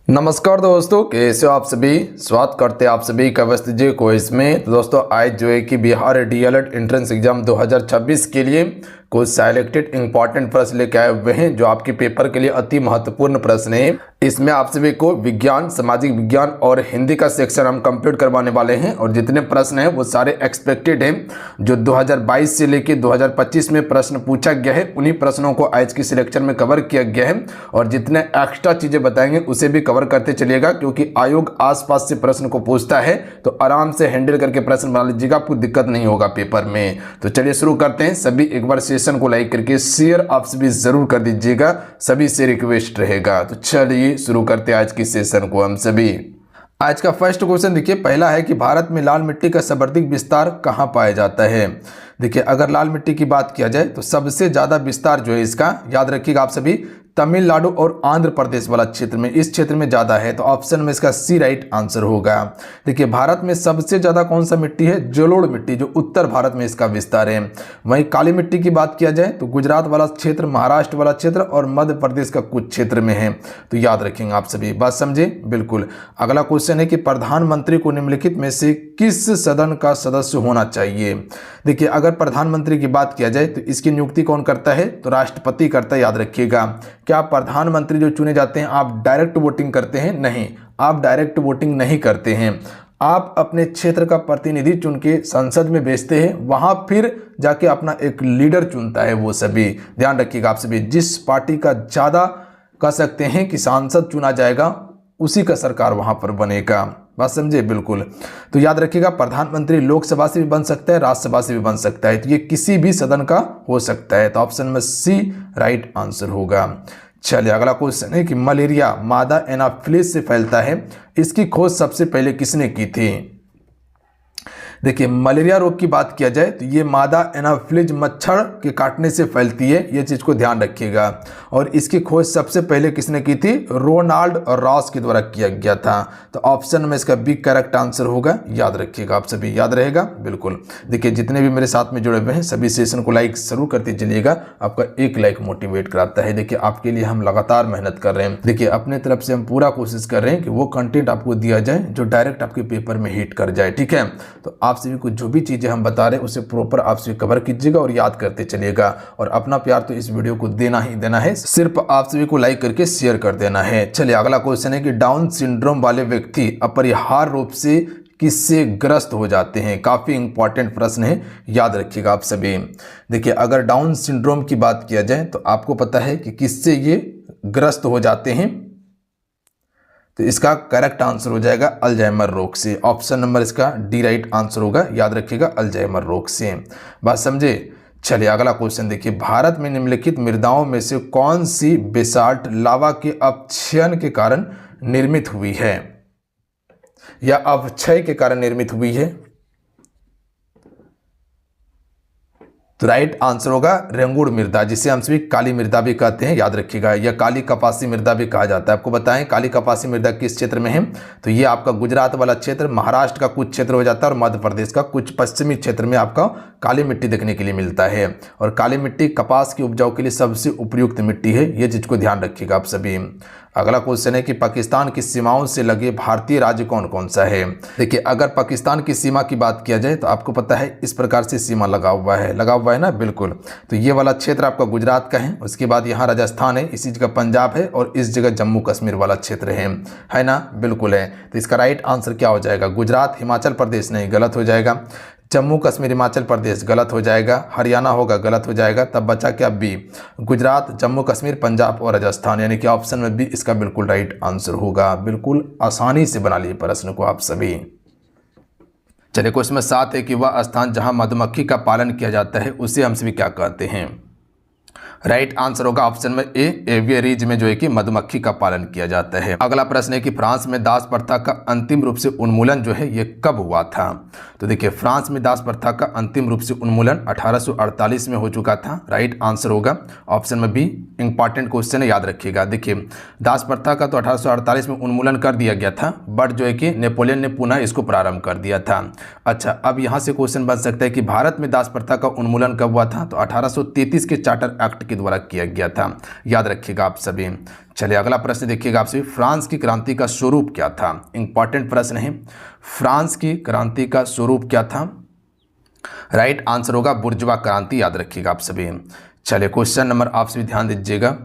नमस्कार दोस्तों, कैसे हो आप सभी। स्वागत करते हैं आप सभी का वस्तुजी क्विज में। तो दोस्तों आज जो है कि बिहार डीएलएड एंट्रेंस एग्जाम 2026 के लिए कुछ सिलेक्टेड इंपॉर्टेंट प्रश्न लेके आए हुए हैं जो आपके पेपर के लिए अति महत्वपूर्ण प्रश्न है। इसमें आप सभी को विज्ञान, सामाजिक विज्ञान और हिंदी का सेक्शन हम कंप्लीट करवाने वाले हैं और जितने प्रश्न हैं वो सारे एक्सपेक्टेड हैं। जो 2022 से लेके 2025 में प्रश्न पूछा गया है उन्हीं प्रश्नों को आज की सिलेक्शन में कवर किया गया है और जितने एक्स्ट्रा चीजें बताएंगे उसे भी कवर करते चलिएगा, क्योंकि आयोग आसपास से प्रश्न को पूछता है तो आराम से हैंडल करके प्रश्न बना लीजिएगा, आपको दिक्कत नहीं होगा पेपर में। तो चलिए शुरू करते हैं। सभी एक बार सेशन को लाइक करके शेयर आप सभी जरूर कर दीजिएगा, सभी से रिक्वेस्ट रहेगा। तो चलिए शुरू करते हैं आज की सेशन को हम सभी। आज का फर्स्ट क्वेश्चन देखिए, पहला है कि भारत में लाल मिट्टी का सर्वाधिक विस्तार कहाँ पाया जाता है। देखिए अगर लाल मिट्टी की बात किया जाए तो सबसे ज्यादा विस्तार जो है इसका, याद रखिएगा आप सभी, तमिलनाडु और आंध्र प्रदेश वाला क्षेत्र में, इस क्षेत्र में ज्यादा है। तो ऑप्शन में इसका सी राइट आंसर होगा। देखिए भारत में सबसे ज्यादा कौन सा मिट्टी है, जलोढ़ मिट्टी, जो उत्तर भारत में इसका विस्तार है। वहीं काली मिट्टी की बात किया जाए तो गुजरात वाला क्षेत्र, महाराष्ट्र वाला क्षेत्र और मध्य प्रदेश का कुछ क्षेत्र में है। तो याद रखेंगे आप सभी, बात समझे बिल्कुल। अगला क्वेश्चन है कि प्रधानमंत्री को निम्नलिखित में से किस सदन का सदस्य होना चाहिए। देखिए अगर प्रधानमंत्री की बात किया जाए तो इसकी नियुक्ति कौन करता है, तो राष्ट्रपति करता है, याद रखिएगा। क्या प्रधानमंत्री जो चुने जाते हैं आप डायरेक्ट वोटिंग करते हैं? नहीं, आप डायरेक्ट वोटिंग नहीं करते हैं। आप अपने क्षेत्र का प्रतिनिधि चुन के संसद में भेजते हैं, वहां फिर जाके अपना एक लीडर चुनता है वो सभी। ध्यान रखिएगा आप सभी, जिस पार्टी का ज्यादा कह सकते हैं कि सांसद चुना जाएगा उसी का सरकार वहां पर बनेगा। बात समझे बिल्कुल। तो याद रखिएगा प्रधानमंत्री लोकसभा से भी बन सकता है, राज्यसभा से भी बन सकता है, तो ये किसी भी सदन का हो सकता है। तो ऑप्शन में सी राइट आंसर होगा। चलिए अगला क्वेश्चन है कि मलेरिया मादा एनाफिलिस से फैलता है, इसकी खोज सबसे पहले किसने की थी। देखिए मलेरिया रोग की बात किया जाए तो ये मादा एनाफिलिस मच्छर के काटने से फैलती है, ये चीज को ध्यान रखिएगा। और इसकी खोज सबसे पहले किसने की थी, रोनाल्ड रॉस के द्वारा किया गया था। तो ऑप्शन में इसका बी करेक्ट आंसर होगा, याद रखिएगा आप सभी, याद रहेगा बिल्कुल। देखिए जितने भी मेरे साथ में जुड़े हुए हैं सभी सेशन को लाइक जरूर करते चलिएगा, आपका एक लाइक मोटिवेट कराता है। देखिए आपके लिए हम लगातार मेहनत कर रहे हैं। देखिए अपने तरफ से हम पूरा कोशिश कर रहे हैं कि वो कंटेंट आपको दिया जाए जो डायरेक्ट आपके पेपर में हिट कर जाए, ठीक है। तो आप सभी को जो भी चीजें हम बता रहे हैं उसे प्रॉपर आप सभी कवर कीजिएगा और याद करते चलिएगा। और अपना प्यार तो इस वीडियो को देना ही देना है, सिर्फ आप सभी को लाइक करके शेयर कर देना है। चलिए अगला क्वेश्चन है कि डाउन सिंड्रोम वाले व्यक्ति अपरिहार्य रूप से किससे ग्रस्त हो जाते हैं। काफी इंपॉर्टेंट प्रश्न है, याद रखिएगा आप सभी। देखिए अगर डाउन सिंड्रोम की बात किया जाए तो आपको पता है कि किससे ये ग्रस्त हो जाते हैं, तो इसका करेक्ट आंसर हो जाएगा अल्जाइमर रोग से। ऑप्शन नंबर इसका डी राइट आंसर होगा, याद रखिएगा अल्जाइमर रोग से। बात समझे। चलिए अगला क्वेश्चन देखिए, भारत में निम्नलिखित मृदाओं में से कौन सी बेसाल्ट लावा के अपक्षयन के कारण निर्मित हुई है या अवक्षय के कारण निर्मित हुई है। तो राइट आंसर होगा रेंगुड़ मृदा, जिसे हम सभी काली मृदा भी कहते हैं, याद रखिएगा, या काली कपासी मृदा भी कहा जाता है। आपको बताएं काली कपासी मृदा किस क्षेत्र में है, तो ये आपका गुजरात वाला क्षेत्र, महाराष्ट्र का कुछ क्षेत्र हो जाता है और मध्य प्रदेश का कुछ पश्चिमी क्षेत्र में आपका काली मिट्टी देखने के लिए मिलता है। और काली मिट्टी कपास की उपजाऊ के लिए सबसे उपयुक्त मिट्टी है, ये चीज को ध्यान रखिएगा आप सभी। अगला क्वेश्चन है कि पाकिस्तान की सीमाओं से लगे भारतीय राज्य कौन कौन सा है। देखिए अगर पाकिस्तान की सीमा की बात किया जाए तो आपको पता है इस प्रकार से सीमा लगा हुआ है ना बिल्कुल। तो ये वाला क्षेत्र आपका गुजरात का है, उसके बाद यहाँ राजस्थान है, इसी जगह पंजाब है और इस जगह जम्मू कश्मीर वाला क्षेत्र है ना बिल्कुल है। तो इसका राइट आंसर क्या हो जाएगा, गुजरात हिमाचल प्रदेश नहीं, गलत हो जाएगा। जम्मू कश्मीर हिमाचल प्रदेश गलत हो जाएगा, हरियाणा होगा गलत हो जाएगा। तब बचा क्या, बी गुजरात, जम्मू कश्मीर, पंजाब और राजस्थान, यानी कि ऑप्शन में बी इसका बिल्कुल राइट आंसर होगा। बिल्कुल आसानी से बना लिए प्रश्न को आप सभी। चलिए क्वेश्चन में 7 है कि वह स्थान जहां मधुमक्खी का पालन किया जाता है उसे हम सभी क्या कहते हैं। राइट आंसर होगा ऑप्शन में ए, एवियरीज में जो है कि मधुमक्खी का पालन किया जाता है। अगला प्रश्न है कि फ्रांस में दास प्रथा का अंतिम रूप से उन्मूलन जो है ये कब हुआ था। तो देखिए फ्रांस में दास प्रथा का अंतिम रूप से उन्मूलन 1848 में हो चुका था। राइट आंसर होगा ऑप्शन में बी। इंपॉर्टेंट क्वेश्चन है, याद रखिएगा। देखिए दास प्रथा का तो 1848 में उन्मूलन कर दिया गया था, बट जो है कि नेपोलियन ने पुनः इसको प्रारंभ कर दिया था। अच्छा, अब यहाँ से क्वेश्चन बन सकता है कि भारत में दास प्रथा का उन्मूलन कब हुआ था। तो 1833 के चार्टर एक्ट के द्वारा किया गया था, याद रखिएगा आप सभी। चलिए अगला प्रश्न देखिएगा आप सभी, फ्रांस की क्रांति का स्वरूप क्या था? इंपॉर्टेंट प्रश्न है, फ्रांस की क्रांति का स्वरूप क्या था? राइट आंसर होगा बुर्जुआ क्रांति, याद रखिएगा आप सभी। चलिए क्वेश्चन नंबर आप सभी ध्यान दीजिएगा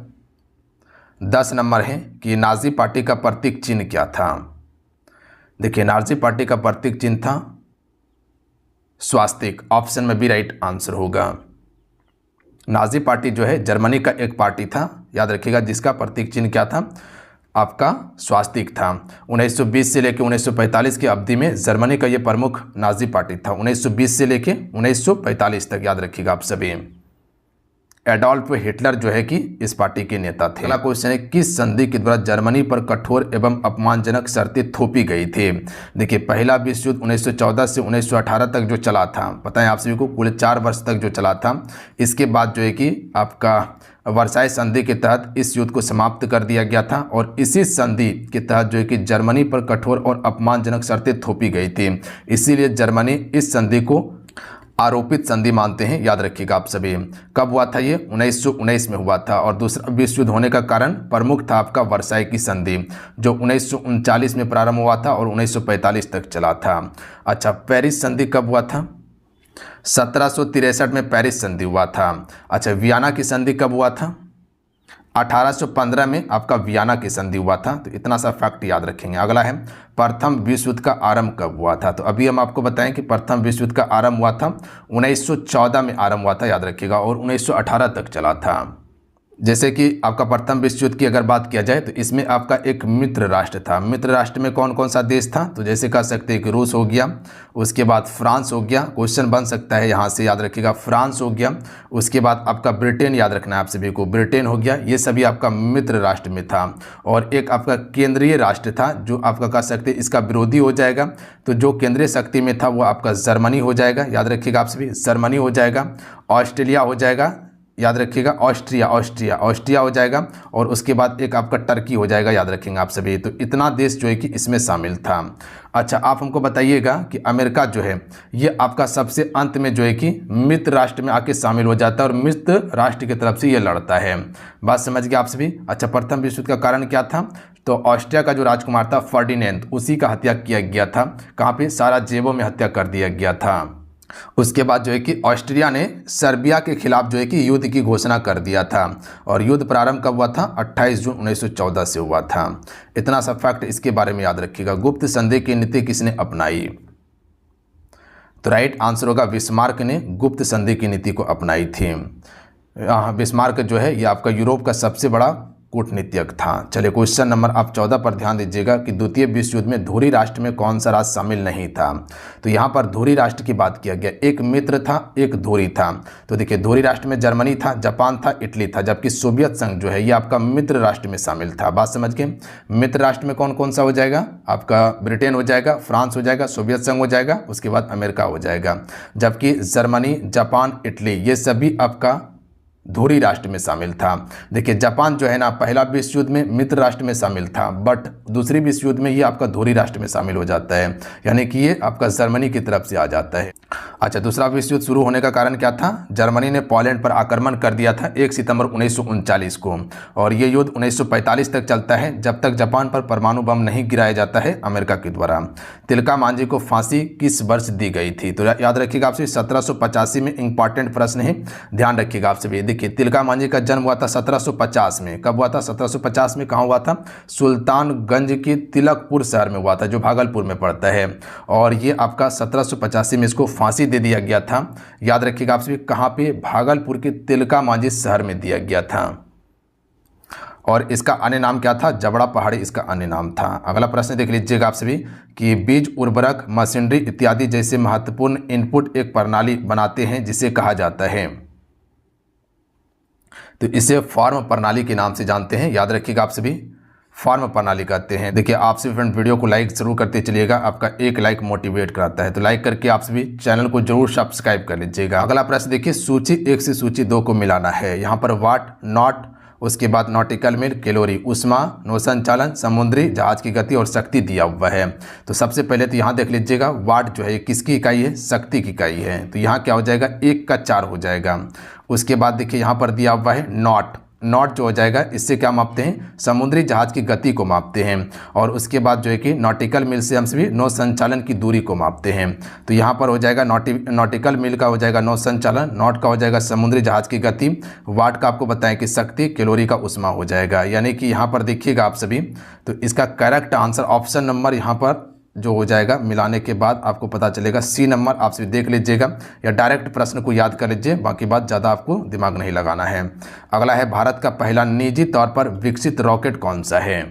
10 नंबर है कि नाजी पार्टी का प्रतीक चिन्ह क्या था? देखिए नाजी पार्टी का प्रतीक चिन्ह था स्वास्तिक, ऑप्शन में बी राइट आंसर होगा। नाजी पार्टी जो है जर्मनी का एक पार्टी था, याद रखिएगा, जिसका प्रतीक चिन्ह क्या था? आपका स्वास्तिक था। 1920 से लेकर 1945 की अवधि में जर्मनी का ये प्रमुख नाजी पार्टी था, 1920 से लेकर 1945 तक, याद रखिएगा आप सभी। एडोल्फ हिटलर जो है कि इस पार्टी के नेता थे। अगला क्वेश्चन है, किस संधि के द्वारा जर्मनी पर कठोर एवं अपमानजनक शर्तें थोपी गई थी? देखिए पहला विश्व युद्ध 1914 से 1918 तक जो चला था, पता है आप सभी को, कुल 4 वर्ष तक जो चला था। इसके बाद जो है कि आपका वर्साई संधि के तहत इस युद्ध को समाप्त कर दिया गया था और इसी संधि के तहत जो है कि जर्मनी पर कठोर और अपमानजनक शर्तें थोपी गई थी, इसीलिए जर्मनी इस संधि को आरोपित संधि मानते हैं, याद रखिएगा आप सभी। कब हुआ था ये? 1919 में हुआ था और दूसरा विश्व युद्ध होने का कारण प्रमुख था आपका वर्साई की संधि, जो 1939 में प्रारंभ हुआ था और 1945 तक चला था। अच्छा, पेरिस संधि कब हुआ था? 1763 में पेरिस संधि हुआ था। अच्छा, वियना की संधि कब हुआ था? 1815 में आपका वियना की संधि हुआ था। तो इतना सा फैक्ट याद रखेंगे। अगला है, प्रथम विश्व युद्ध का आरंभ कब हुआ था? तो अभी हम आपको बताएं कि प्रथम विश्व युद्ध का आरंभ हुआ था 1914 में आरंभ हुआ था, याद रखिएगा, और 1918 तक चला था। जैसे कि आपका प्रथम विश्व युद्ध की अगर बात किया जाए तो इसमें आपका एक मित्र राष्ट्र था। मित्र राष्ट्र में कौन कौन सा देश था? तो जैसे कह सकते हैं कि रूस हो गया, उसके बाद फ्रांस हो गया, क्वेश्चन बन सकता है यहाँ से, याद रखिएगा, फ्रांस हो गया, उसके बाद आपका ब्रिटेन, याद रखना है आप सभी को, ब्रिटेन हो गया। ये सभी आपका मित्र राष्ट्र में था। और एक आपका केंद्रीय राष्ट्र था जो आपका कह सकते हैं इसका विरोधी हो जाएगा। तो जो केंद्रीय शक्ति में था वो आपका जर्मनी हो जाएगा, याद रखिएगा आप सभी, जर्मनी हो जाएगा। ऑस्ट्रेलिया हो जाएगा, याद रखिएगा, ऑस्ट्रिया हो जाएगा। और उसके बाद एक आपका टर्की हो जाएगा, याद रखेंगे आप सभी। तो इतना देश जो है कि इसमें शामिल था। अच्छा, आप हमको बताइएगा कि अमेरिका जो है ये आपका सबसे अंत में जो है कि मित्र राष्ट्र में आके शामिल हो जाता है और मित्र राष्ट्र की तरफ से ये लड़ता है। बात समझ गए आप सभी? अच्छा, प्रथम विश्व युद्ध का कारण क्या था? तो ऑस्ट्रिया का जो राजकुमार था फर्डिनेंड, उसी का हत्या किया गया था। कहाँ पे? साराजेवो में हत्या कर दिया गया था। उसके बाद जो है कि ऑस्ट्रिया ने सर्बिया के खिलाफ जो है कि युद्ध की घोषणा कर दिया था और युद्ध प्रारंभ कब हुआ था? 28 जून 1914 से हुआ था। इतना सा फैक्ट इसके बारे में याद रखिएगा। गुप्त संधि की नीति किसने अपनाई? तो राइट आंसर होगा बिस्मार्क ने गुप्त संधि की नीति को अपनाई थी। बिस्मार्क जो है ये आपका यूरोप का सबसे बड़ा कूटनीतिज्ञ था। चलिए क्वेश्चन नंबर आप 14 पर ध्यान दीजिएगा कि द्वितीय विश्व युद्ध में धुरी राष्ट्र में कौन सा राष्ट्र शामिल नहीं था? तो यहाँ पर धुरी राष्ट्र की बात किया गया। एक मित्र था, एक धुरी था। तो देखिए धुरी राष्ट्र में जर्मनी था, जापान था, इटली था, जबकि सोवियत संघ जो है ये आपका मित्र राष्ट्र में शामिल था। बात समझ गए? मित्र राष्ट्र में कौन कौन सा हो जाएगा? आपका ब्रिटेन हो जाएगा, फ्रांस हो जाएगा, सोवियत संघ हो जाएगा, उसके बाद अमेरिका हो जाएगा। जबकि जर्मनी, जापान, इटली ये सभी आपका धुरी राष्ट्र में शामिल था। देखिए जापान जो है ना पहला विश्व युद्ध में मित्र राष्ट्र में शामिल था, बट दूसरी विश्व युद्ध में ये आपका धुरी राष्ट्र में शामिल हो जाता है, यानी कि ये आपका जर्मनी की तरफ से आ जाता है। अच्छा, दूसरा विश्व युद्ध शुरू होने का कारण क्या था? जर्मनी ने पोलैंड पर आक्रमण कर दिया था 1 सितंबर 1939 को और ये युद्ध 1945 तक चलता है, जब तक जापान पर परमाणु बम नहीं गिराया जाता है अमेरिका के द्वारा। तिलका मांझी को फांसी किस वर्ष दी गई थी? तो याद रखिएगा आपसे 1785 में। इंपॉर्टेंट प्रश्न है, ध्यान रखिएगा आपसे। देखिए तिलका मांझी का जन्म हुआ था 1750 में। कब हुआ था? 1750 में। कहाँ हुआ था? सुल्तानगंज के तिलकपुर शहर में हुआ था, जो भागलपुर में पड़ता है। और ये आपका 1785 में इसको फांसी दे दिया गया था। याद रखिएगा आपसे, कहाँ पे? भागलपुर के तिलका मांझी शहर में दिया गया था। और इसका अन्य नाम क्या था? जबड़ा पहाड़ी इसका अन्य नाम था। अगला प्रश्न देख लीजिएगा आप सभी कि बीज, उर्वरक, मशीनरी इत्यादि जैसे महत्वपूर्ण इनपुट एक प्रणाली बनाते हैं जिसे कहा जाता है। तो इसे फॉर्म प्रणाली के नाम से जानते हैं। याद रखिएगा आप सभी, फॉर्म प्रणाली कहते हैं। देखिए आप सभी फ्रेंड वीडियो को लाइक जरूर करते चलिएगा, आपका एक लाइक मोटिवेट कराता है। तो लाइक करके आप सभी चैनल को जरूर सब्सक्राइब कर लीजिएगा। अगला प्रश्न देखिए, सूची 1 से सूची 2 को मिलाना है। यहाँ पर व्हाट, नॉट, उसके बाद नॉटिकल मील, कैलोरी, उष्मा, नौ संचालन, समुद्री जहाज की गति और शक्ति दिया हुआ है। तो सबसे पहले तो यहाँ देख लीजिएगा वाट जो है किसकी इकाई है, शक्ति की इकाई है। तो यहाँ क्या हो जाएगा 1 का 4 हो जाएगा। उसके बाद देखिए यहाँ पर दिया हुआ है नॉट, नॉट जो हो जाएगा इससे क्या मापते हैं, समुद्री जहाज की गति को मापते हैं। और उसके बाद जो है कि नॉटिकल मील से हम सभी नौ संचालन की दूरी को मापते हैं। तो यहाँ पर हो जाएगा नॉटिकल मील का हो जाएगा नौ संचालन, नॉट का हो जाएगा समुद्री जहाज की गति, वाट का आपको बताएं कि शक्ति, कैलोरी का उष्मा हो जाएगा। यानी कि यहाँ पर देखिएगा आप सभी, तो इसका करेक्ट आंसर ऑप्शन नंबर यहाँ पर जो हो जाएगा मिलाने के बाद आपको पता चलेगा सी नंबर। आप सभी देख लीजिएगा या डायरेक्ट प्रश्न को याद कर लीजिए, बाकी बात ज़्यादा आपको दिमाग नहीं लगाना है। अगला है भारत का पहला निजी तौर पर विकसित रॉकेट कौन सा है।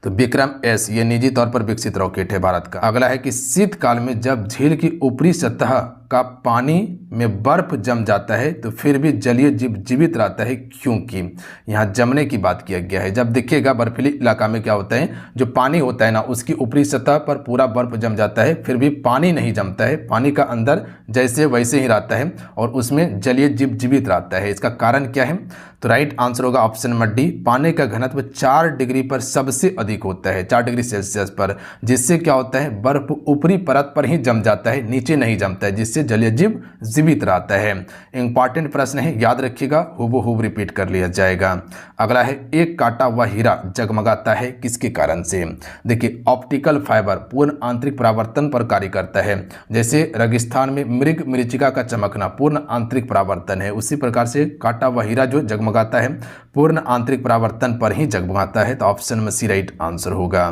तो विक्रम एस ये निजी तौर पर विकसित रॉकेट है भारत का। अगला है कि शीतकाल में जब झील की ऊपरी सतह का पानी में बर्फ जम जाता है तो फिर भी जलीय जीव जीवित रहता है, क्योंकि यहाँ जमने की बात किया गया है। जब देखिएगा बर्फीली इलाका में क्या होता है, जो पानी होता है ना उसकी ऊपरी सतह पर पूरा बर्फ जम जाता है, फिर भी पानी नहीं जमता है, पानी का अंदर जैसे वैसे ही रहता है और उसमें जलीय जीव जीवित रहता है। इसका कारण क्या है, तो राइट आंसर होगा ऑप्शन नंबर डी, पानी का घनत्व 4 डिग्री पर सबसे अधिक होता है, 4 डिग्री सेल्सियस पर, जिससे क्या होता है बर्फ ऊपरी परत पर ही जम जाता है, नीचे नहीं जमता है, जिससे जलीय जीव जीवित रहता है। इंपॉर्टेंट प्रश्न है, याद रखिएगा, हूबहू रिपीट कर लिया जाएगा। अगला है एक काटा हुआ हीरा जगमगाता है किसके कारण से। देखिए ऑप्टिकल फाइबर पूर्ण आंतरिक परावर्तन पर कार्य करता है। जैसे रेगिस्तान में मृग मरीचिका का चमकना पूर्ण आंतरिक परावर्तन है, उसी प्रकार से काटा हुआ हीरा जो जगमगाता है पूर्ण आंतरिक परावर्तन पर ही जगमगाता है। तो ऑप्शन में सी राइट आंसर होगा।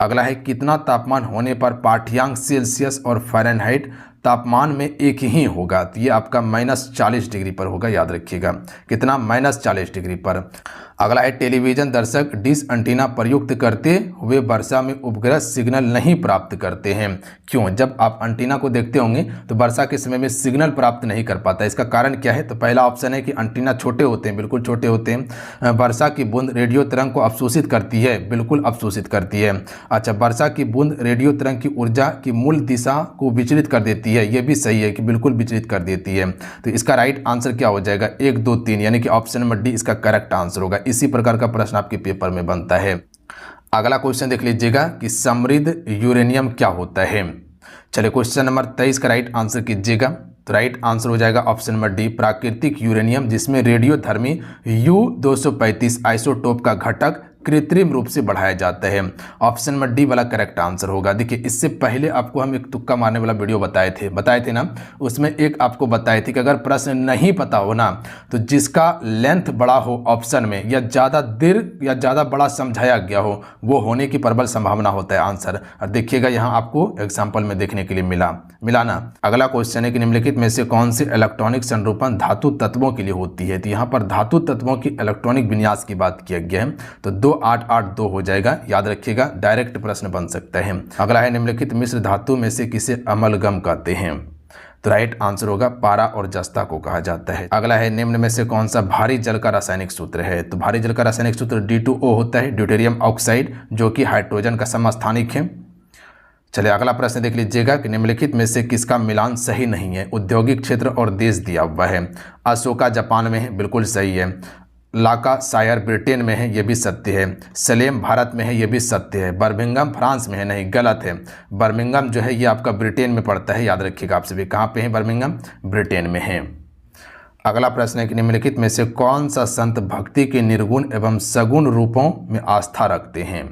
अगला है कितना तापमान होने पर पाठ्यांक सेल्सियस और फ़ारेनहाइट तापमान में एक ही होगा। तो ये आपका -40 डिग्री पर होगा, याद रखिएगा कितना, -40 डिग्री पर। अगला है टेलीविजन दर्शक डिश एंटीना प्रयुक्त करते हुए वर्षा में उपग्रह सिग्नल नहीं प्राप्त करते हैं, क्यों। जब आप एंटीना को देखते होंगे तो वर्षा के समय में सिग्नल प्राप्त नहीं कर पाता, इसका कारण क्या है। तो पहला ऑप्शन है कि एंटीना छोटे होते हैं, बिल्कुल छोटे होते हैं। वर्षा की बूंद रेडियो तरंग को अवशोषित करती है, बिल्कुल अवशोषित करती है। अच्छा, वर्षा की बूंद रेडियो तरंग की ऊर्जा की मूल दिशा को विचलित कर देती है, ये भी सही है कि बिल्कुल विचलित कर देती है। तो इसका राइट आंसर क्या हो जाएगा, 1, 2, 3, यानी कि ऑप्शन नंबर डी इसका करेक्ट आंसर होगा। इसी प्रकार का प्रश्न आपके पेपर में बनता है। अगला क्वेश्चन देख लीजिएगा कि समृद्ध यूरेनियम क्या होता है। चलिए क्वेश्चन नंबर 23 का राइट आंसर कीजिएगा। तो राइट आंसर हो जाएगा ऑप्शन नंबर डी, प्राकृतिक यूरेनियम, जिसमें रेडियोधर्मी U-235 आइसोटोप का घटक कृत्रिम रूप से बढ़ाया जाता है। ऑप्शन नंबर डी वाला करेक्ट आंसर होगा। देखिए इससे पहले आपको हम एक तुक्का मारने वाला वीडियो बताए थे ना, उसमें एक आपको बताए थे कि अगर प्रश्न नहीं पता हो ना तो जिसका लेंथ बड़ा हो ऑप्शन में या ज़्यादा दीर्घ या ज़्यादा बड़ा समझाया गया हो वो होने की प्रबल संभावना होता है आंसर। और देखिएगा यहाँ आपको एग्जाम्पल में देखने के लिए मिला ना। अगला क्वेश्चन है कि निम्नलिखित में से कौन सी इलेक्ट्रॉनिक संरूपण धातु तत्वों के लिए होती है। तो यहाँ पर धातु तत्वों की इलेक्ट्रॉनिक विन्यास की बात किया गया है, तो 2882 हो जाएगा, याद रखिएगा, डायरेक्ट प्रश्न बन सकता है। अगला है निम्नलिखित मिश्र धातु में से किसे अमलगम कहते हैं। तो राइट आंसर होगा पारा और जस्ता को कहा जाता है। अगला है निम्न में से कौन सा भारी जल का रासायनिक सूत्र है। तो भारी जल का रासायनिक सूत्र D2O होता है, ड्यूटेरियम ऑक्साइड, जो कि हाइड्रोजन का समस्थानिक है। चलिए अगला प्रश्न देख लीजिएगा कि निम्नलिखित में से किसका मिलान सही नहीं है। औद्योगिक क्षेत्र और देश दिया हुआ है। अशोका जापान में है, बिल्कुल सही है। लाका शायर ब्रिटेन में है, ये भी सत्य है। सलेम भारत में है, ये भी सत्य है। बर्मिंघम फ्रांस में है, नहीं, गलत है। बर्मिंघम जो है ये आपका ब्रिटेन में पड़ता है, याद रखिएगा आप सभी। कहाँ पे है बर्मिंघम, ब्रिटेन में है। अगला प्रश्न है कि निम्नलिखित में से कौन सा संत भक्ति के निर्गुण एवं सगुण रूपों में आस्था रखते हैं।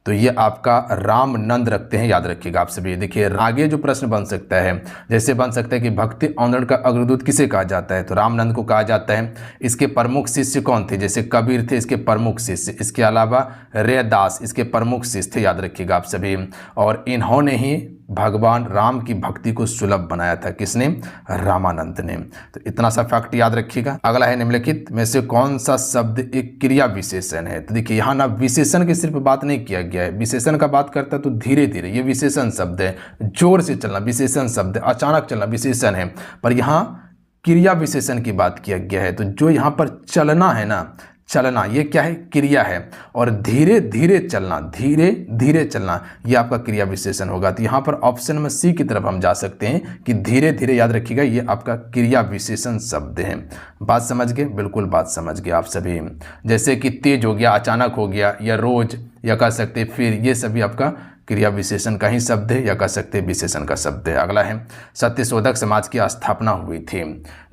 तो ये आपका रामनंद रखते हैं, याद रखिएगा आप सभी। देखिए आगे जो प्रश्न बन सकता है, जैसे बन सकता है कि भक्ति आंदोलन का अग्रदूत किसे कहा जाता है। तो रामनंद को कहा जाता है। इसके प्रमुख शिष्य कौन थे, जैसे कबीर थे इसके प्रमुख शिष्य, इसके अलावा रैदास इसके प्रमुख शिष्य थे, याद रखिएगा आप सभी। और इन्होंने ही भगवान राम की भक्ति को सुलभ बनाया था, किसने, रामानंद ने। तो इतना सा फैक्ट याद रखिएगा। अगला है निम्नलिखित में से कौन सा शब्द एक क्रिया विशेषण है। तो देखिए यहाँ ना विशेषण की सिर्फ बात नहीं किया गया है, विशेषण का बात करता है तो धीरे धीरे, ये विशेषण शब्द है। जोर से चलना विशेषण शब्द है, अचानक चलना विशेषण है, पर यहाँ क्रिया विशेषण की बात किया गया है। तो जो यहाँ पर चलना है ना, चलना, ये क्या है? क्रिया है। और धीरे धीरे चलना, धीरे धीरे चलना, ये आपका क्रिया विशेषण होगा। तो यहाँ पर ऑप्शन में सी की तरफ हम जा सकते हैं कि धीरे धीरे, याद रखिएगा ये आपका क्रिया विशेषण शब्द है। बात समझ गए? बिल्कुल बात समझ गए आप सभी। जैसे कि तेज हो गया, अचानक हो गया, या रोज, या कह सकते फिर, ये सभी आपका क्रिया विशेषण का ही शब्द है, या कह सकते हैं विशेषण का शब्द है। अगला है सत्यशोधक समाज की स्थापना हुई थी।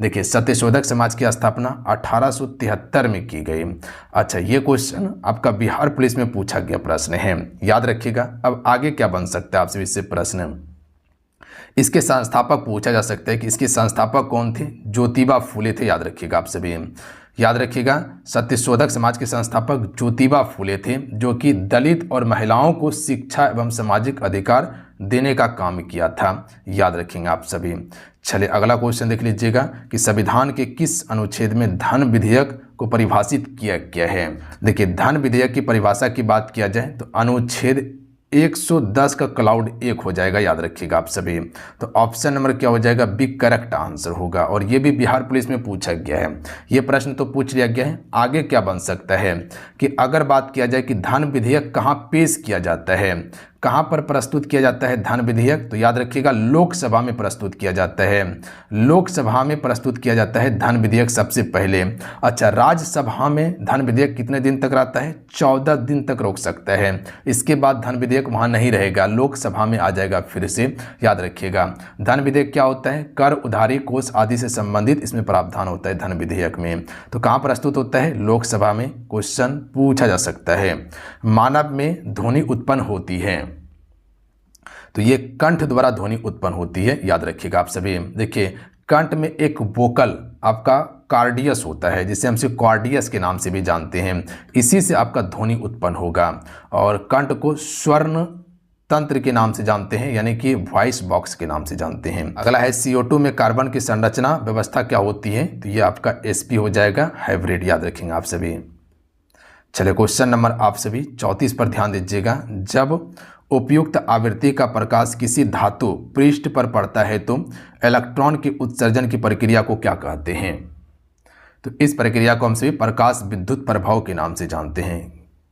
देखिए सत्यशोधक समाज की स्थापना 1873 में की गई। अच्छा, ये क्वेश्चन आपका बिहार पुलिस में पूछा गया प्रश्न है, याद रखिएगा। अब आगे क्या बन सकता है आपसे इससे प्रश्न? इसके संस्थापक पूछा जा सकता है कि इसके संस्थापक कौन थे? ज्योतिबा फूले थे, याद रखिएगा आप सभी। याद रखिएगा सत्यशोधक समाज के संस्थापक ज्योतिबा फूले थे, जो कि दलित और महिलाओं को शिक्षा एवं सामाजिक अधिकार देने का काम किया था, याद रखेंगे आप सभी। चलिए अगला क्वेश्चन देख लीजिएगा कि संविधान के किस अनुच्छेद में धन विधेयक को परिभाषित किया गया है। देखिए धन विधेयक की परिभाषा की बात किया जाए तो अनुच्छेद 110 का क्लाउड 1 हो जाएगा, याद रखिएगा आप सभी। तो ऑप्शन नंबर क्या हो जाएगा? बी करेक्ट आंसर होगा। और ये भी बिहार पुलिस में पूछा गया है, ये प्रश्न तो पूछ लिया गया है। आगे क्या बन सकता है कि अगर बात किया जाए कि धन विधेयक कहाँ पेश किया जाता है, कहाँ पर प्रस्तुत किया जाता है धन विधेयक? तो याद रखिएगा लोकसभा में प्रस्तुत किया जाता है, लोकसभा में प्रस्तुत किया जाता है धन विधेयक सबसे पहले। अच्छा, राज्यसभा में धन विधेयक कितने दिन तक रहता है? 14 दिन तक रोक सकता है। इसके बाद धन विधेयक वहाँ नहीं रहेगा, लोकसभा में आ जाएगा फिर से, याद रखिएगा। धन विधेयक क्या होता है? कर, उधारी, कोष आदि से संबंधित इसमें प्रावधान होता है धन विधेयक में। तो कहाँ प्रस्तुत होता है? लोकसभा में। क्वेश्चन पूछा जा सकता है। मानव में ध्वनि उत्पन्न होती है, तो ये कंठ द्वारा ध्वनि उत्पन्न होती है, याद रखिएगा आप सभी। देखिए कंठ में एक वोकल आपका कार्डियस होता है, जिसे हम कॉर्डियस के नाम से भी जानते हैं, इसी से आपका ध्वनि उत्पन्न होगा। और कंठ को स्वर्ण तंत्र के नाम से जानते हैं, यानी कि वॉइस बॉक्स के नाम से जानते हैं। अगला है CO2 में कार्बन की संरचना व्यवस्था क्या होती है? तो ये आपका sp हो जाएगा, हाइब्रिड, याद रखेंगे आप सभी। चलिए क्वेश्चन नंबर आप सभी 34 पर ध्यान दीजिएगा। जब उपयुक्त आवृत्ति का प्रकाश किसी धातु पृष्ठ पर पड़ता है तो इलेक्ट्रॉन के उत्सर्जन की प्रक्रिया को क्या कहते हैं? तो इस प्रक्रिया को हम सभी प्रकाश विद्युत प्रभाव के नाम से जानते हैं।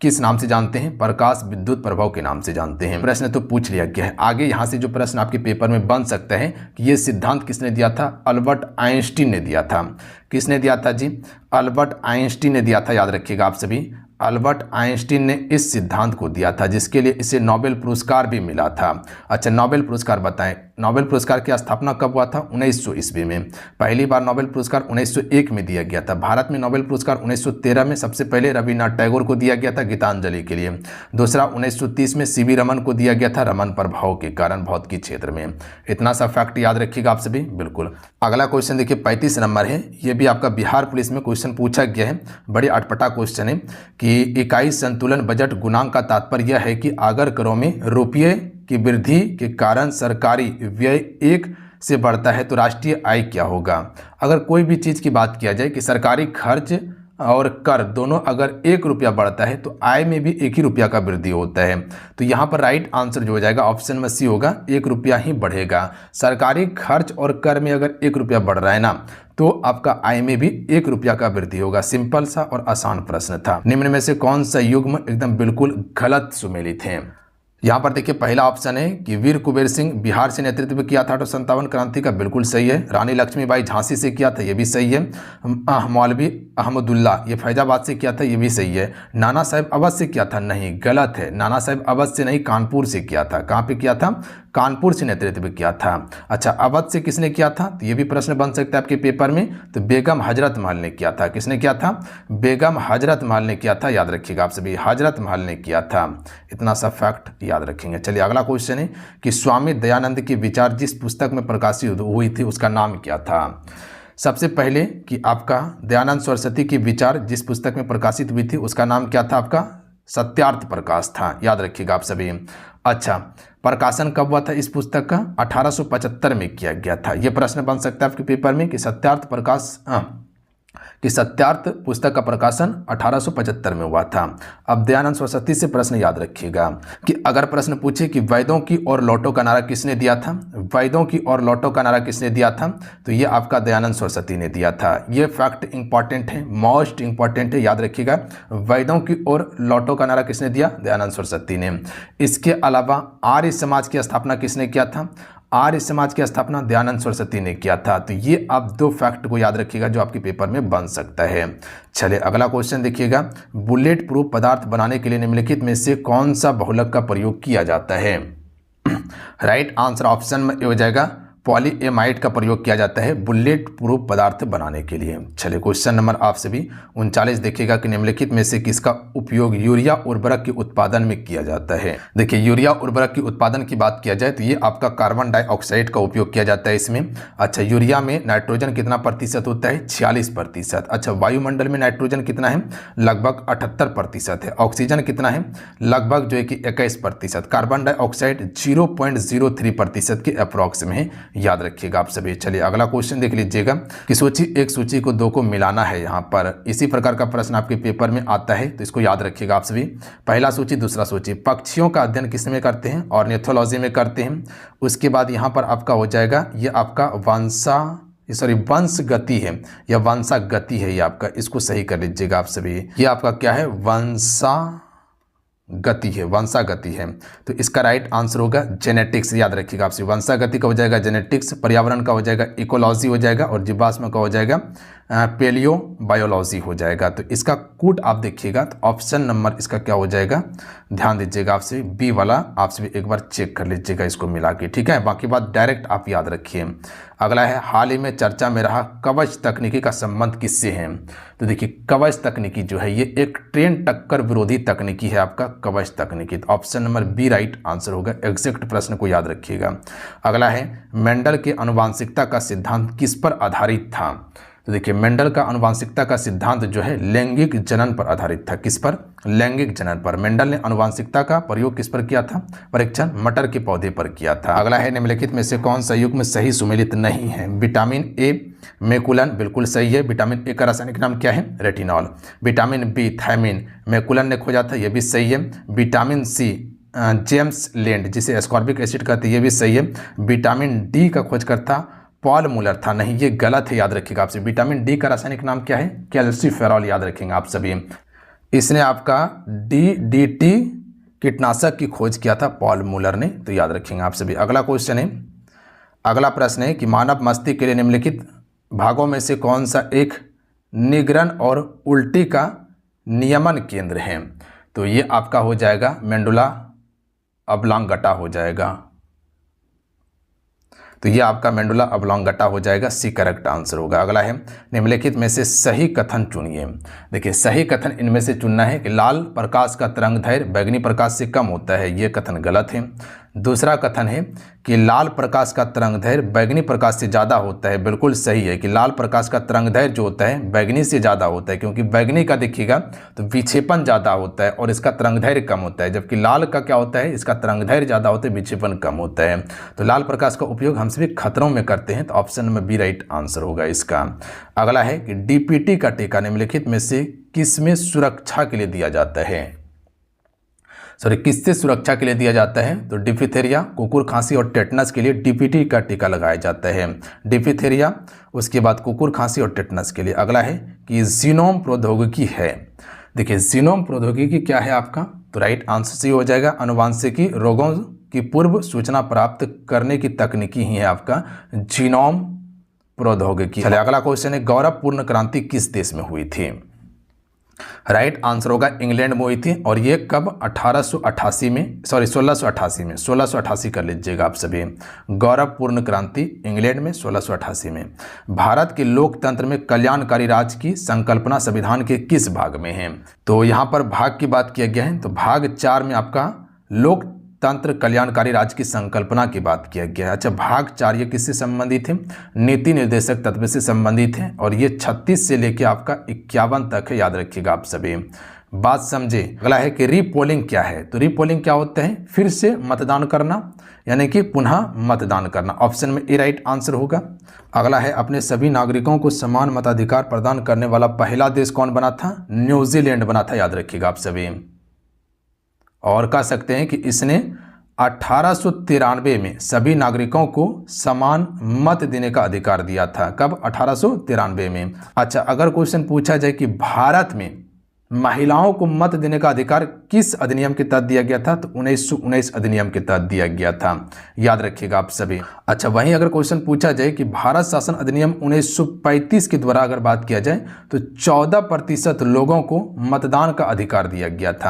किस नाम से जानते हैं? प्रकाश विद्युत प्रभाव के नाम से जानते हैं। प्रश्न तो पूछ लिया गया है। आगे यहाँ से जो प्रश्न आपके पेपर में बन सकता है कि ये सिद्धांत किसने दिया था? अल्बर्ट आइंस्टीन ने दिया था। किसने दिया था जी? अल्बर्ट आइंस्टीन ने दिया था, याद रखिएगा आप सभी। अल्बर्ट आइंस्टीन ने इस सिद्धांत को दिया था, जिसके लिए इसे नोबेल पुरस्कार भी मिला था। अच्छा, नोबेल पुरस्कार बताएं, नोबेल पुरस्कार की स्थापना कब हुआ था? 1900 ईस्वी में। पहली बार नोबेल पुरस्कार 1901 में दिया गया था। भारत में नोबेल पुरस्कार 1913 में सबसे पहले रविन्द्रनाथ टैगोर को दिया गया था गीतांजलि के लिए। दूसरा 1930 में CV रमन को दिया गया था रमन प्रभाव के कारण भौतिकी क्षेत्र में। इतना सा फैक्ट याद रखिएगा आप सभी। बिल्कुल। अगला क्वेश्चन देखिए 35 नंबर है, ये भी आपका बिहार पुलिस में क्वेश्चन पूछा गया है। बड़े अटपटा क्वेश्चन है कि इकाई संतुलन बजट गुणांक का तात्पर्य यह है कि अगर करों में रुपये की वृद्धि के कारण सरकारी व्यय 1 से बढ़ता है तो राष्ट्रीय आय क्या होगा? अगर कोई भी चीज़ की बात किया जाए कि सरकारी खर्च और कर दोनों अगर 1 रुपया बढ़ता है तो आय में भी 1 ही रुपया का वृद्धि होता है। तो यहाँ पर राइट आंसर जो हो जाएगा ऑप्शन में सी होगा, 1 रुपया ही बढ़ेगा। सरकारी खर्च और कर में अगर 1 रुपया बढ़ रहा है ना, तो आपका आय में भी 1 रुपया का वृद्धि होगा। सिंपल सा और आसान प्रश्न था। निम्न में से कौन सा युग्म एकदम बिल्कुल गलत सुमेलित है? यहाँ पर देखिए पहला ऑप्शन है कि वीर कुबेर सिंह बिहार से नेतृत्व किया था 1857 क्रांति का, बिल्कुल सही है। रानी लक्ष्मीबाई झांसी से किया था, ये भी सही है। मौलवी अहमदुल्ला ये फैजाबाद से किया था, ये भी सही है। नाना साहब अवध से किया था, नहीं, गलत है। नाना साहब अवध से नहीं, कानपुर से किया था। कहाँ पे किया था? कानपुर से नेतृत्व किया था। अच्छा, अवध से किसने किया था? तो ये भी प्रश्न बन सकता है आपके पेपर में। तो बेगम हजरत महल ने किया था। किसने किया था? बेगम हजरत महल ने किया था, याद रखिएगा आप सभी। हजरत महल ने किया था। इतना सा फैक्ट याद रखेंगे। चलिए अगला क्वेश्चन है कि स्वामी दयानंद के विचार जिस पुस्तक में प्रकाशित हुई थी उसका नाम क्या था? सबसे पहले कि आपका दयानंद सरस्वती के विचार जिस पुस्तक में प्रकाशित हुई थी उसका नाम क्या था? आपका सत्यार्थ प्रकाश था, याद रखिएगा आप सभी। अच्छा, प्रकाशन कब हुआ था इस पुस्तक का? 1875 में किया गया था। यह प्रश्न बन सकता है आपके पेपर में कि सत्यार्थ प्रकाश कि सत्यार्थ पुस्तक का प्रकाशन 1875 में हुआ था। अब दयानंद सरस्वती से प्रश्न याद रखिएगा कि अगर प्रश्न पूछे कि वेदों की ओर लौटो का नारा किसने दिया था, वेदों की ओर लौटो का नारा किसने दिया था, तो ये आपका दयानंद सरस्वती ने दिया था। ये फैक्ट इंपॉर्टेंट है, मोस्ट इंपॉर्टेंट है, याद रखिएगा। वेदों की ओर लौटो का नारा किसने दिया, दयानंद सरस्वती ने। इसके अलावा आर्य समाज की स्थापना किसने किया था, आर्य समाज की स्थापना दयानंद सरस्वती ने किया था। तो ये आप दो फैक्ट को याद रखिएगा जो आपके पेपर में बन सकता है। चलिए अगला क्वेश्चन देखिएगा, बुलेट प्रूफ पदार्थ बनाने के लिए निम्नलिखित में से कौन सा बहुलक का प्रयोग किया जाता है। राइट आंसर ऑप्शन में हो जाएगा पॉलीएमाइड का प्रयोग किया जाता है बुलेट प्रूफ पदार्थ बनाने के लिए। चलिए क्वेश्चन नंबर आपसे भी 39 देखिएगा कि निम्नलिखित में से किसका उपयोग यूरिया उर्वरक के उत्पादन में किया जाता है। देखिए यूरिया उर्वरक के उत्पादन की बात किया जाए तो ये आपका कार्बन डाइऑक्साइड का उपयोग किया जाता है इसमें। अच्छा यूरिया में नाइट्रोजन कितना प्रतिशत होता है, 46%। अच्छा वायुमंडल में नाइट्रोजन कितना है, लगभग 78% है। ऑक्सीजन कितना है, लगभग जो है कि 21%। कार्बन डाइऑक्साइड 0.03% के अप्रॉक्स में है, याद रखिएगा आप सभी। चलिए अगला क्वेश्चन देख लीजिएगा कि सूची एक सूची को दो को मिलाना है। यहाँ पर इसी प्रकार का प्रश्न आपके पेपर में आता है तो इसको याद रखिएगा आप सभी। पहला सूची दूसरा सूची, पक्षियों का अध्ययन किस में करते हैं, ऑर्निथोलॉजी में करते हैं। उसके बाद यहाँ पर आपका हो जाएगा ये आपका वंश गति है या वंशा गति है, ये आपका, इसको सही कर लीजिएगा आप सभी। ये आपका क्या है, वंशा गति है। तो इसका राइट आंसर होगा जेनेटिक्स, याद रखिएगा आपसे। वंशा गति का हो जाएगा जेनेटिक्स, पर्यावरण का हो जाएगा इकोलॉजी हो जाएगा, और जीवाश्म का हो जाएगा पेलियो बायोलॉजी हो जाएगा। तो इसका कूट आप देखिएगा तो ऑप्शन नंबर इसका क्या हो जाएगा, ध्यान दीजिएगा आपसे, बी वाला आपसे भी एक बार चेक कर लीजिएगा इसको मिला के, ठीक है। बाकी बात डायरेक्ट आप याद रखिए। अगला है हाल ही में चर्चा में रहा कवच तकनीकी का संबंध किससे है। तो देखिए कवच तकनीकी जो है ये एक ट्रेन टक्कर विरोधी तकनीकी है आपका कवच तकनीकी। तो option number B right answer होगा, एग्जैक्ट प्रश्न को याद रखिएगा। अगला है मेंडल के आनुवांशिकता का सिद्धांत किस पर आधारित था। तो देखिए मेंडल का आनुवांशिकता का सिद्धांत जो है लैंगिक जनन पर आधारित था। किस पर, लैंगिक जनन पर। मेंडल ने आनुवांशिकता का प्रयोग किस पर किया था, परीक्षण मटर के पौधे पर किया था। अगला है निम्नलिखित में से कौन सा युग्म सही सुमेलित नहीं है। विटामिन ए मैकुलन बिल्कुल सही है। विटामिन ए का रासायनिक नाम क्या है, रेटिनॉल। विटामिन बी थायमिन, मैकुलन ने खोजा था, यह भी सही है। विटामिन सी जेम्स लेंड जिसे एस्कॉर्बिक एसिड कहते हैं, ये भी सही है। विटामिन डी का खोजकर्ता पॉल मुलर था, नहीं ये गलत है, याद रखिएगा आपसे। विटामिन डी का रासायनिक नाम क्या है, कैल्सीफेरॉल, याद रखेंगे आप सभी। इसने आपका डीडीटी कीटनाशक की खोज किया था पॉल मुलर ने, तो याद रखेंगे आप सभी। अगला क्वेश्चन है, अगला प्रश्न है कि मानव मस्तिष्क के लिए निम्नलिखित भागों में से कौन सा एक निगरण और उल्टी का नियमन केंद्र है। तो ये आपका हो जाएगा मेंडुला ऑब्लांगटा हो जाएगा। तो ये आपका मेंडुला ऑब्लांगटा हो जाएगा, सी करेक्ट आंसर होगा। अगला है निम्नलिखित में से सही कथन चुनिए। देखिए सही कथन इनमें से चुनना है कि लाल प्रकाश का तरंगदैर्घ्य बैगनी प्रकाश से कम होता है, ये कथन गलत है। दूसरा कथन है कि लाल प्रकाश का तरंगदैर्घ्य बैगनी प्रकाश से ज़्यादा होता है, बिल्कुल सही है कि लाल प्रकाश का तरंगदैर्घ्य जो होता है बैगनी से ज़्यादा होता है, क्योंकि बैगनी का देखिएगा तो विक्षेपण ज़्यादा होता है और इसका तरंगदैर्घ्य कम होता है, जबकि लाल का क्या होता है, इसका तरंगदैर्घ्य ज़्यादा होता है, विक्षेपण कम होता है। तो लाल प्रकाश का उपयोग हम सभी खतरों में करते हैं, तो option number B right answer होगा इसका। अगला है कि डीपीटी का टीका निम्नलिखित में से किसमें सुरक्षा के लिए दिया जाता है। किससे सुरक्षा के लिए दिया जाता है, तो डिफिथेरिया, कुकुर खांसी और टेटनस के लिए डीपीटी का टीका लगाया जाता है। डिफिथेरिया, उसके बाद कुकुर खांसी और टेटनस के लिए। अगला है कि जीनोम प्रौद्योगिकी है। देखिए जीनोम प्रौद्योगिकी क्या है आपका, तो राइट आंसर सी हो जाएगा, अनुवांशिकी रोगों की पूर्व सूचना प्राप्त करने की तकनीकी ही है आपका जीनोम प्रौद्योगिकी। चलिए अगला क्वेश्चन है, गौरवपूर्ण क्रांति किस देश में हुई थी। राइट आंसर होगा इंग्लैंड में हुई थी, और ये कब, 1688 कर लीजिएगा आप सभी। गौरवपूर्ण क्रांति इंग्लैंड में 1688 में। भारत के लोकतंत्र में कल्याणकारी राज्य की संकल्पना संविधान के किस भाग में है। तो यहाँ पर भाग की बात किया गया है, तो भाग 4 में आपका लोकतंत्र कल्याणकारी राज्य की संकल्पना की बात किया गया है। अच्छा भाग 4 ये किससे संबंधित है, नीति निर्देशक तत्व से संबंधित है, और ये 36 से लेकर आपका 51 तक है, याद रखिएगा आप सभी। बात समझे। अगला है कि रीपोलिंग क्या है। तो रीपोलिंग क्या होता है, फिर से मतदान करना, यानी कि पुनः मतदान करना। ऑप्शन में ए राइट आंसर होगा। अगला है अपने सभी नागरिकों को समान मताधिकार प्रदान करने वाला पहला देश कौन बना था, न्यूजीलैंड बना था, याद रखिएगा आप सभी। और कह सकते हैं कि इसने 1893 में सभी नागरिकों को समान मत देने का अधिकार दिया था। कब, 1893 में। अच्छा, अगर क्वेश्चन पूछा जाए कि भारत में महिलाओं को मत देने का अधिकार किस अधिनियम के तहत दिया गया था, तो 1919 अधिनियम के तहत दिया गया था, याद रखिएगा आप सभी। अच्छा, वहीं अगर क्वेश्चन पूछा जाए कि भारत शासन अधिनियम 1935 के द्वारा अगर बात किया जाए तो 14% लोगों को मतदान का अधिकार दिया गया था।